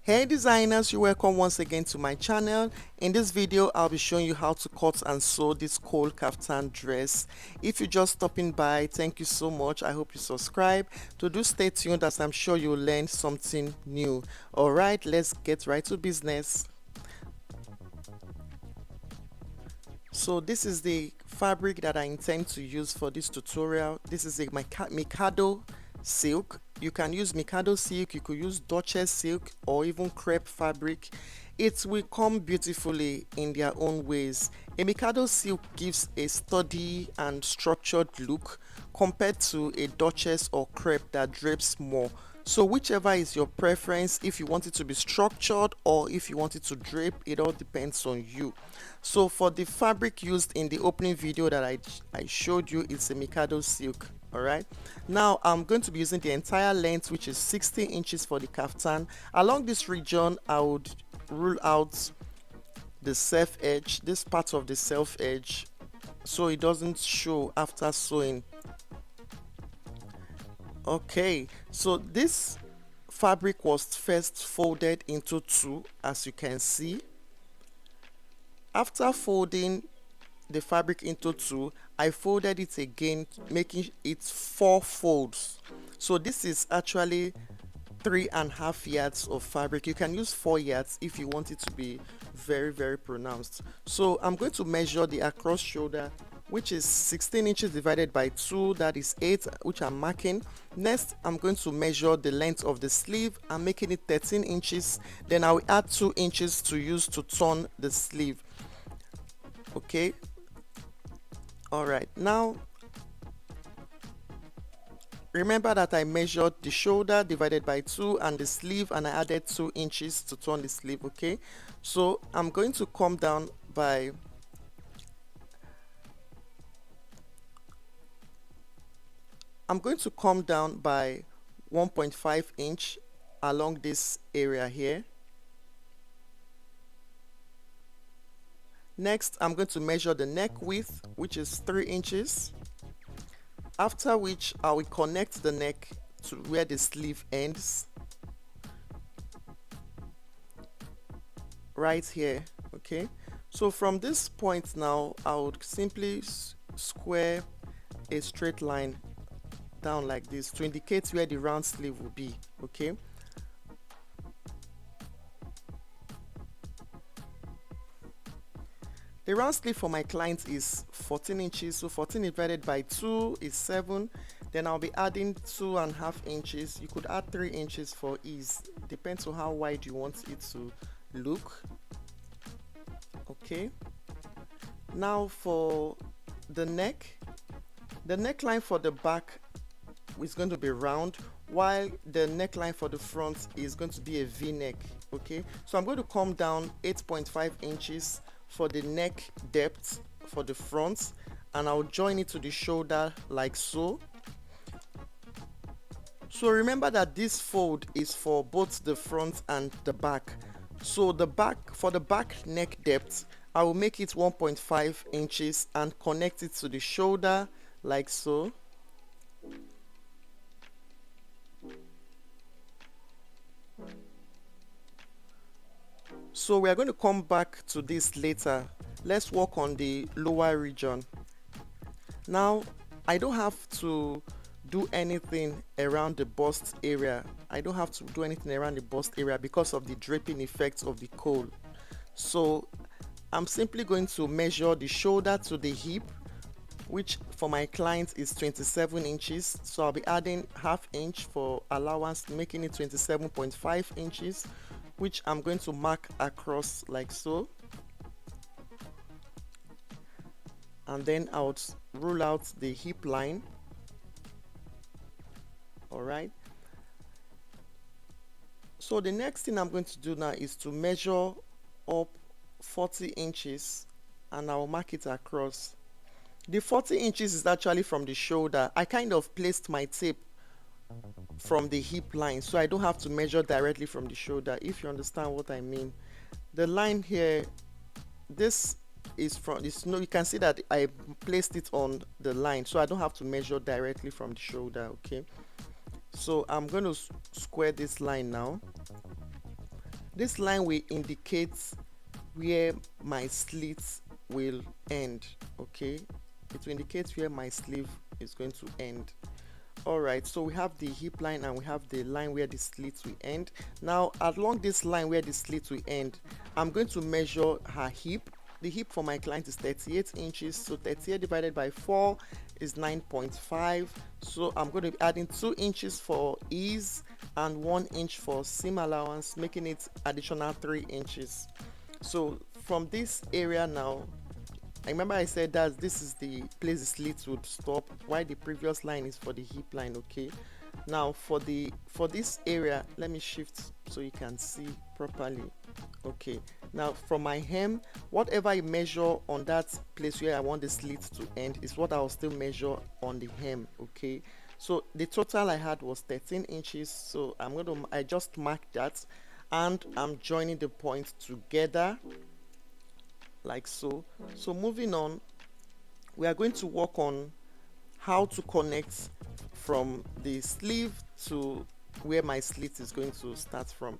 Hey designers, you're welcome once again to my channel. In this video I'll be showing you how to cut and sew this Cowl kaftan dress. If you're just stopping by, thank you so much. I hope you subscribe. To do, stay tuned as I'm sure you'll learn something new. Alright, let's get right to business. So this is the fabric that I intend to use for this tutorial. This is a mikado silk. You can use mikado silk, you could use Duchess silk, or even crepe fabric. It will come beautifully in their own ways. A mikado silk gives a sturdy and structured look compared to a Duchess or crepe that drapes more. So whichever is your preference, if you want it to be structured or if you want it to drape, it all depends on you. So for the fabric used in the opening video that I showed you, it's a mikado silk. Alright, now I'm going to be using the entire length, which is 60 inches for the kaftan. Along this region I would rule out the self edge, this part of the self edge, so it doesn't show after sewing. Okay, so this fabric was first folded into two, as you can see. After folding the fabric into two, I folded it again, making it 4 folds. So this is actually 3.5 yards of fabric. You can use 4 yards if you want it to be very pronounced. So I'm going to measure the across shoulder, which is 16 inches divided by 2, that is 8, which I'm marking. Next, I'm going to measure the length of the sleeve. I'm making it 13 inches. Then I will add 2 inches to use to turn the sleeve. Okay, all right, now remember that I measured the shoulder divided by 2 and the sleeve, and I added 2 inches to turn the sleeve. Okay, so I'm going to come down by 1.5 inch along this area here. Next, I'm going to measure the neck width, which is 3 inches. After which, I will connect the neck to where the sleeve ends, right here. Okay, so from this point now, I would simply square a straight line down like this to indicate where the round sleeve will be. Okay, the round sleeve for my client is 14 inches, so 14 divided by 2 is 7. Then I'll be adding 2.5 inches. You could add 3 inches for ease, depends on how wide you want it to look. Okay, now for the neck, the neckline for the back is going to be round, while the neckline for the front is going to be a V-neck. Okay, so I'm going to come down 8.5 inches for the neck depth for the front, and I'll join it to the shoulder like so. So remember that this fold is for both the front and the back. So the back, for the back neck depth, I will make it 1.5 inches and connect it to the shoulder like so. So we are going to come back to this later. Let's work on the lower region. Now, I don't have to do anything around the bust area. I don't have to do anything around the bust area because of the draping effects of the cowl. So I'm simply going to measure the shoulder to the hip, which for my client is 27 inches. So I'll be adding half inch for allowance, making it 27.5 inches, which I'm going to mark across like so. And then I'll rule out the hip line. Alright, so the next thing I'm going to do now is to measure up 40 inches and I'll mark it across. The 40 inches is actually from the shoulder. I kind of placed my tape from the hip line, so I don't have to measure directly from the shoulder, if you understand what I mean. The line here, this is from this, no, you can see that I placed it on the line, so I don't have to measure directly from the shoulder. Okay, so I'm going to square this line now. This line will indicate where my slit will end. Okay, it will indicate where my sleeve is going to end. All right, so we have the hip line and we have the line where the slit will end. Now along this line where the slit will end, I'm going to measure her hip. The hip for my client is 38 inches, so 38 divided by 4 is 9.5. So I'm going to be adding 2 inches for ease and 1 inch for seam allowance, making it additional 3 inches. So from this area now, I remember I said that this is the place the slit would stop, while the previous line is for the hip line. Okay, now for this area, let me shift so you can see properly. Okay, now from my hem, whatever I measure on that place where I want the slit to end is what I'll still measure on the hem. Okay, so the total I had was 13 inches, so I just marked that, and I'm joining the points together like so. So moving on, we are going to work on how to connect from the sleeve to where my slit is going to start from.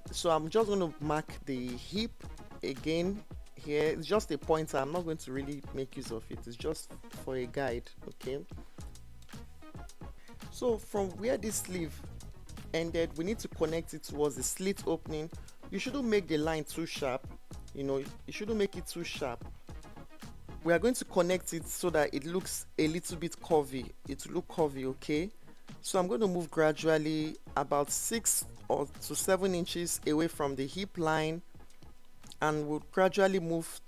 So I'm just going to mark the hip again here. It's just a pointer, I'm not going to really make use of it, it's just for a guide. Okay, so from where this sleeve ended, we need to connect it towards the slit opening. You shouldn't make the line too sharp, you shouldn't make it too sharp. We are going to connect it so that it looks a little bit curvy. It will look curvy. Okay, so I'm going to move gradually about 6 or to 7 inches away from the hip line, and we'll gradually move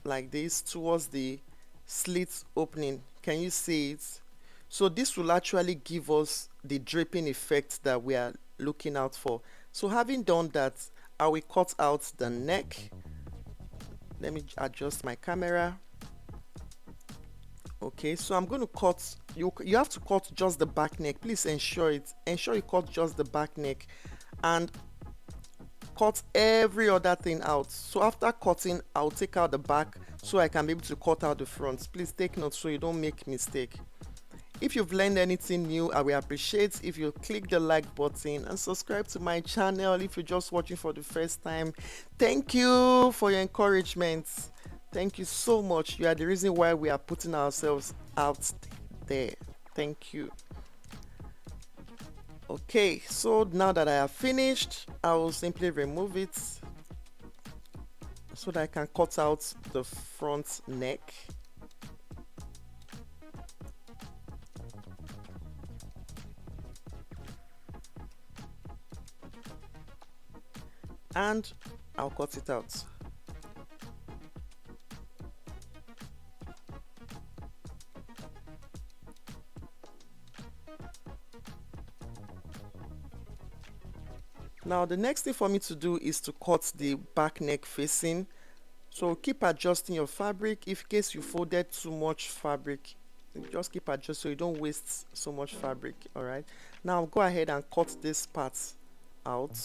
like this towards the slit opening. Can you see it? So this will actually give us the draping effect that we are looking out for. So having done that, I will cut out the neck. Let me adjust my camera. Okay, so I'm going to cut, you have to cut just the back neck. Please ensure you cut just the back neck and cut every other thing out. So after cutting, I'll take out the back so I can be able to cut out the front. Please take note so you don't make mistake. If you've learned anything new, I will appreciate if you click the like button and subscribe to my channel if you're just watching for the first time. Thank you for your encouragement. Thank you so much. You are the reason why we are putting ourselves out there. Thank you. Okay, so now that I have finished, I will simply remove it so that I can cut out the front neck. And I'll cut it out. Now the next thing for me to do is to cut the back neck facing. So keep adjusting your fabric. If in case you folded too much fabric, just keep adjusting so you don't waste so much fabric. All right, now go ahead and cut this part out.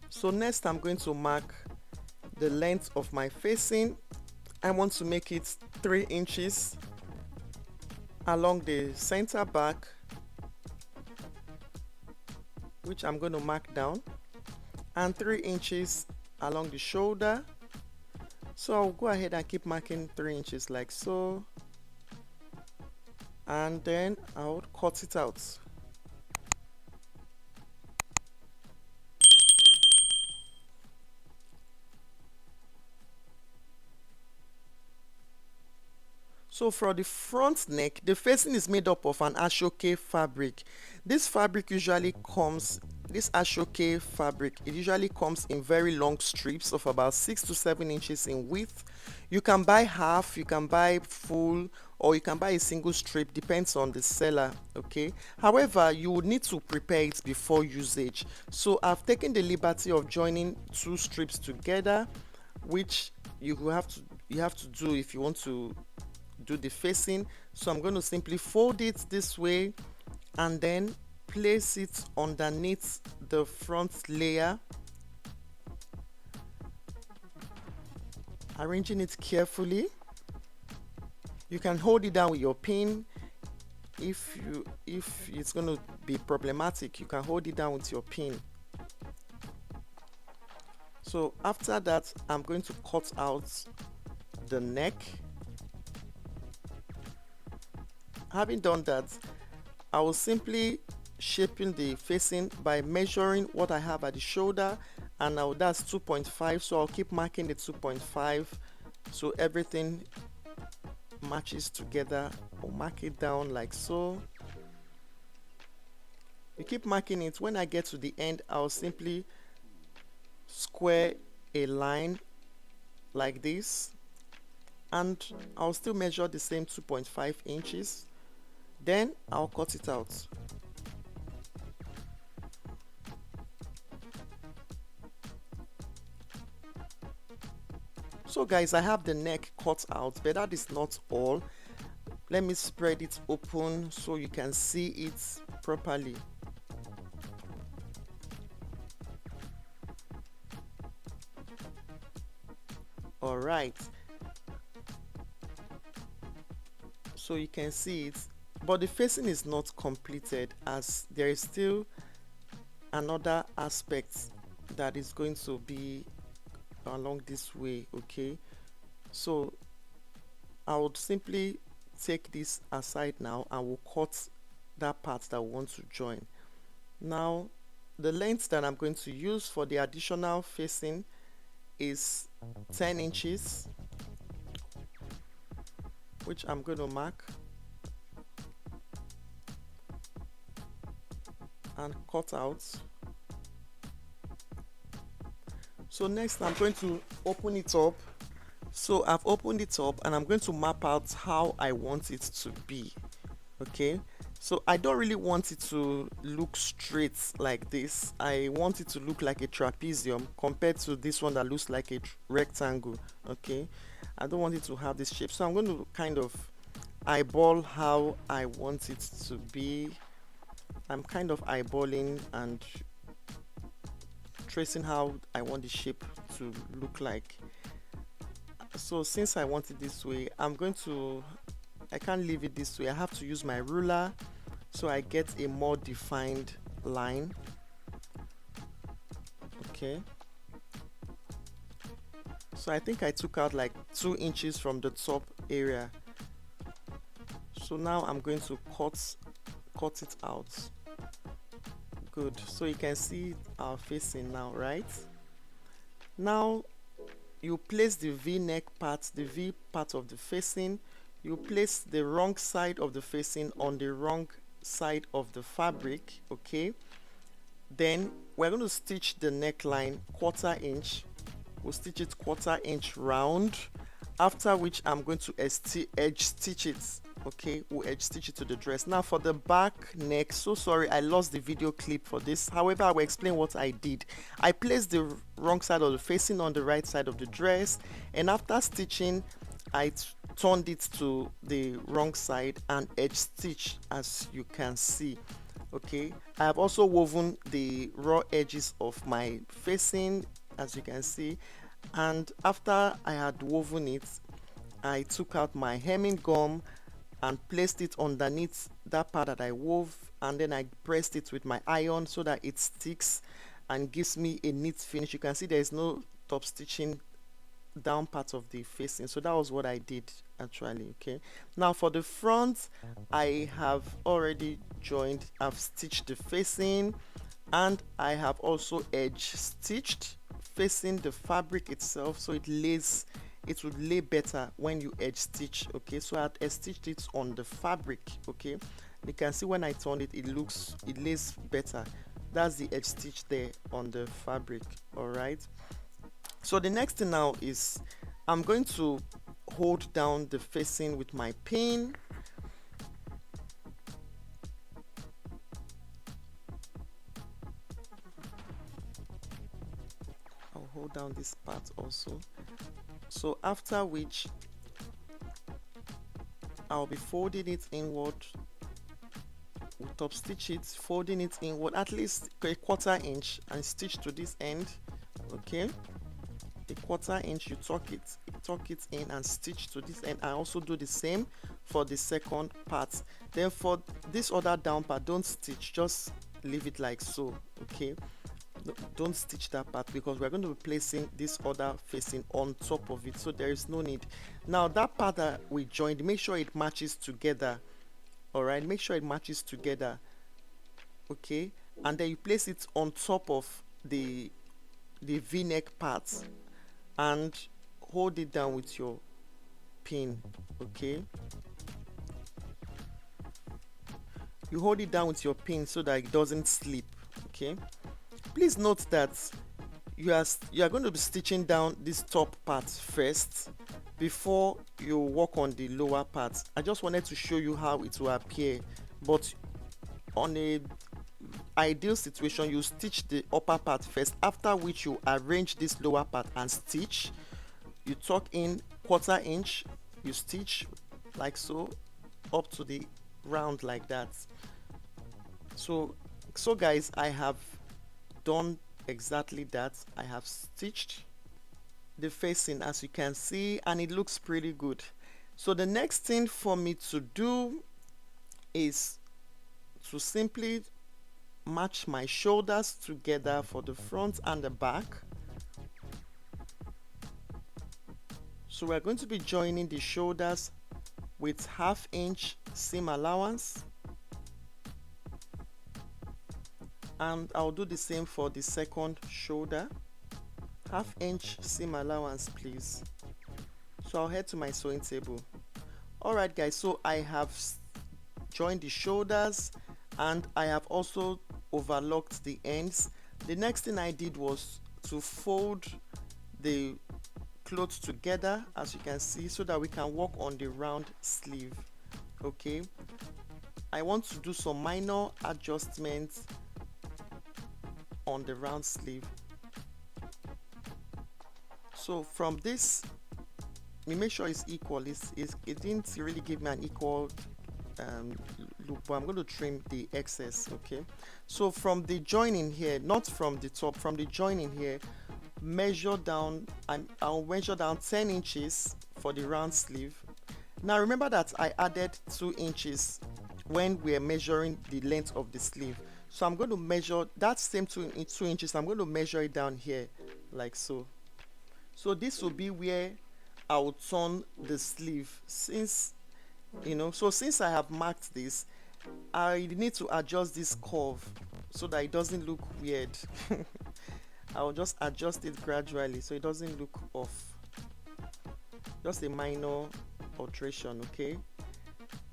So next I'm going to mark the length of my facing. I want to make it 3 inches along the center back, which I'm going to mark down, and 3 inches along the shoulder. So I'll go ahead and keep marking 3 inches like so, and then I'll cut it out. So for the front neck, the facing is made up of an Asooke fabric. This fabric usually comes, this Asooke fabric, it usually comes in very long strips of about 6 to 7 inches in width. You can buy half, you can buy full, or you can buy a single strip, depends on the seller. Okay, however, you would need to prepare it before usage. So I've taken the liberty of joining 2 strips together, which you have to do if you want to do the facing. So I'm going to simply fold it this way and then place it underneath the front layer, arranging it carefully. You can hold it down with your pin. If it's going to be problematic, you can hold it down with your pin. So after that, I'm going to cut out the neck. Having done that, I will simply shaping the facing by measuring what I have at the shoulder, and now that's 2.5, so I'll keep marking the 2.5 so everything matches together. I'll mark it down like so. You keep marking it. When I get to the end, I'll simply square a line like this, and I'll still measure the same 2.5 inches. Then I'll cut it out. So guys, I have the neck cut out, but that is not all. Let me spread it open so you can see it properly. All right, so you can see it, but the facing is not completed, as there is still another aspect that is going to be along this way. Okay, so I would simply take this aside now and we'll cut that part that we want to join. Now the length that I'm going to use for the additional facing is 10 inches, which I'm going to mark and cut out. So next I'm going to open it up. So I've opened it up and I'm going to map out how I want it to be. Okay, so I don't really want it to look straight like this. I want it to look like a trapezium compared to this one that looks like a rectangle. Okay, I don't want it to have this shape, so I'm going to kind of eyeball how I want it to be. I'm kind of eyeballing and tracing how I want the shape to look like. So since I want it this way, I can't leave it this way. I have to use my ruler so I get a more defined line. Okay, so I think I took out like 2 inches from the top area. So now I'm going to cut it out. Good, so you can see our facing now, right? Now you place the V-neck part, the V part of the facing. You place the wrong side of the facing on the wrong side of the fabric. Okay, then we're going to stitch the neckline 1/4 inch. We'll stitch it 1/4 inch round, after which I'm going to edge stitch it. Okay, we'll edge stitch it to the dress. Now for the back neck, so sorry I lost the video clip for this, however I will explain what I did. I placed the wrong side of the facing on the right side of the dress, and after stitching I turned it to the wrong side and edge stitch, as you can see. Okay, I have also woven the raw edges of my facing, as you can see, and after I had woven it, I took out my hemming gum and placed it underneath that part that I wove, and then I pressed it with my iron so that it sticks and gives me a neat finish. You can see there is no top stitching down part of the facing, so that was what I did actually. Okay, now for the front, I have already joined, I've stitched the facing, and I have also edge stitched facing the fabric itself, so it would lay better when you edge stitch. Okay, so I had stitched it on the fabric. Okay, you can see when I turn it, it lays better. That's the edge stitch there on the fabric. All right, so the next thing now is I'm going to hold down the facing with my pin. I'll hold down this part also. So after which I'll be folding it inward. We'll top stitch it, folding it inward at least a 1/4 inch and stitch to this end. Okay, a 1/4 inch, you tuck it tuck it in and stitch to this end. I also do the same for the second part. Then for this other down part, don't stitch, just leave it like so. Okay, don't stitch that part because we're going to be placing this other facing on top of it, so there is no need. Now that part that we joined, make sure it matches together. All right, make sure it matches together. Okay, and then you place it on top of the v-neck part and hold it down with your pin. Okay, you hold it down with your pin so that it doesn't slip. Okay, please note that you are going to be stitching down this top part first before you work on the lower part. I just wanted to show you how it will appear, but on a ideal situation, you stitch the upper part first, after which you arrange this lower part and stitch. You tuck in 1/4 inch, you stitch like so up to the round like that. So guys, I have done exactly that. I have stitched the facing, as you can see, and it looks pretty good. So the next thing for me to do is to simply match my shoulders together for the front and the back. So we're going to be joining the shoulders with 1/2 inch seam allowance, and I'll do the same for the second shoulder. 1/2 inch seam allowance, please. So I'll head to my sewing table. Alright guys, so I have joined the shoulders and I have also overlocked the ends. The next thing I did was to fold the clothes together, as you can see, so that we can work on the round sleeve. Okay, I want to do some minor adjustments on the round sleeve. So from this, we make sure it's equal. It didn't really give me an equal look, but I'm going to trim the excess. Okay, so from the joining here, not from the top, from the joining here, measure down, and I'll measure down 10 inches for the round sleeve. Now remember that I added 2 inches when we're measuring the length of the sleeve, so I'm going to measure that same 2 inches. I'm going to measure it down here like so. So this will be where I will turn the sleeve, since since I have marked this, I need to adjust this curve so that it doesn't look weird. I'll just adjust it gradually so it doesn't look off. Just a minor alteration. Okay,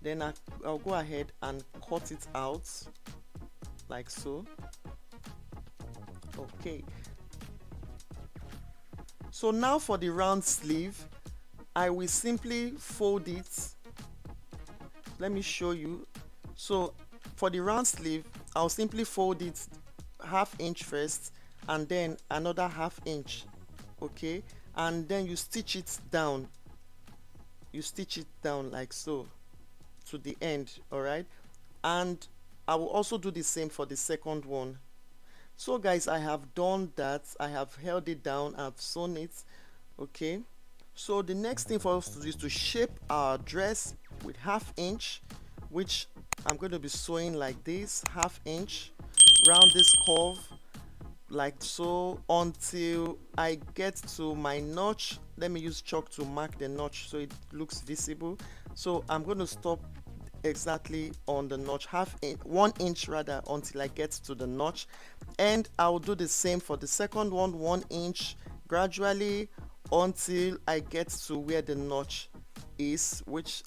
then I'll go ahead and cut it out like so. Okay, so now for the round sleeve, I will simply fold it. Let me show you. So for the round sleeve, I'll simply fold it 1/2 inch first and then another 1/2 inch. Okay, and then you stitch it down. You stitch it down like so to the end. All right, and I will also do the same for the second one. So guys, I have done that. I have held it down, I've sewn it. Okay, so the next thing for us to do is to shape our dress with 1/2 inch, which I'm going to be sewing like this, 1/2 inch round this curve like so until I get to my notch. Let me use chalk to mark the notch so it looks visible. So I'm going to stop exactly on the notch, 1 inch rather, until I get to the notch, and I'll do the same for the second one, 1 inch gradually until I get to where the notch is, which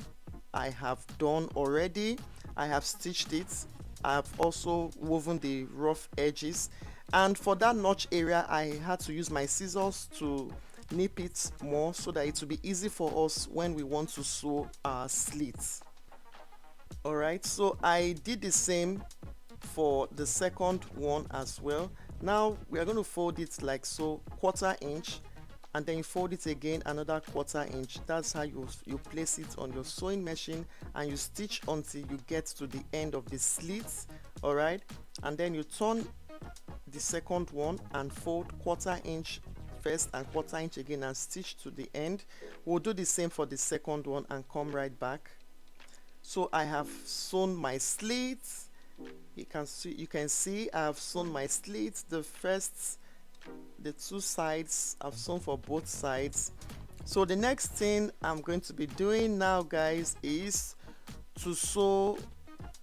I have done already. I have stitched it. I have also woven the rough edges, and for that notch area I had to use my scissors to nip it more so that it will be easy for us when we want to sew our slits. Alright, so I did the same for the second one as well. Now we are going to fold it like so, 1/4 inch, and then you fold it again another 1/4 inch. That's how you place it on your sewing machine, and you stitch until you get to the end of the slits. All right, and then you turn the second one and fold 1/4 inch first and 1/4 inch again and stitch to the end. We'll do the same for the second one and come right back. So I have sewn my slits. You can see I have sewn my slits. The 2 sides I've sewn for both sides. So the next thing I'm going to be doing now, guys, is to sew.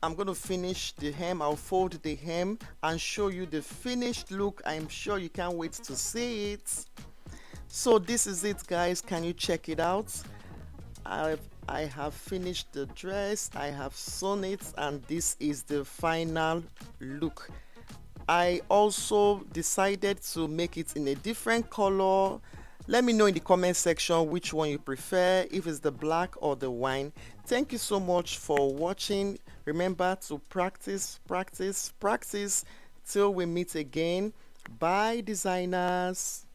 I'm going to finish the hem. I'll fold the hem and show you the finished look. I'm sure you can't wait to see it. So this is it, guys. Can you check it out? I have finished the dress, I have sewn it, and this is the final look. I also decided to make it in a different color. Let me know in the comment section which one you prefer, if it's the black or the wine. Thank you so much for watching. Remember to practice, practice, practice till we meet again. Bye, designers.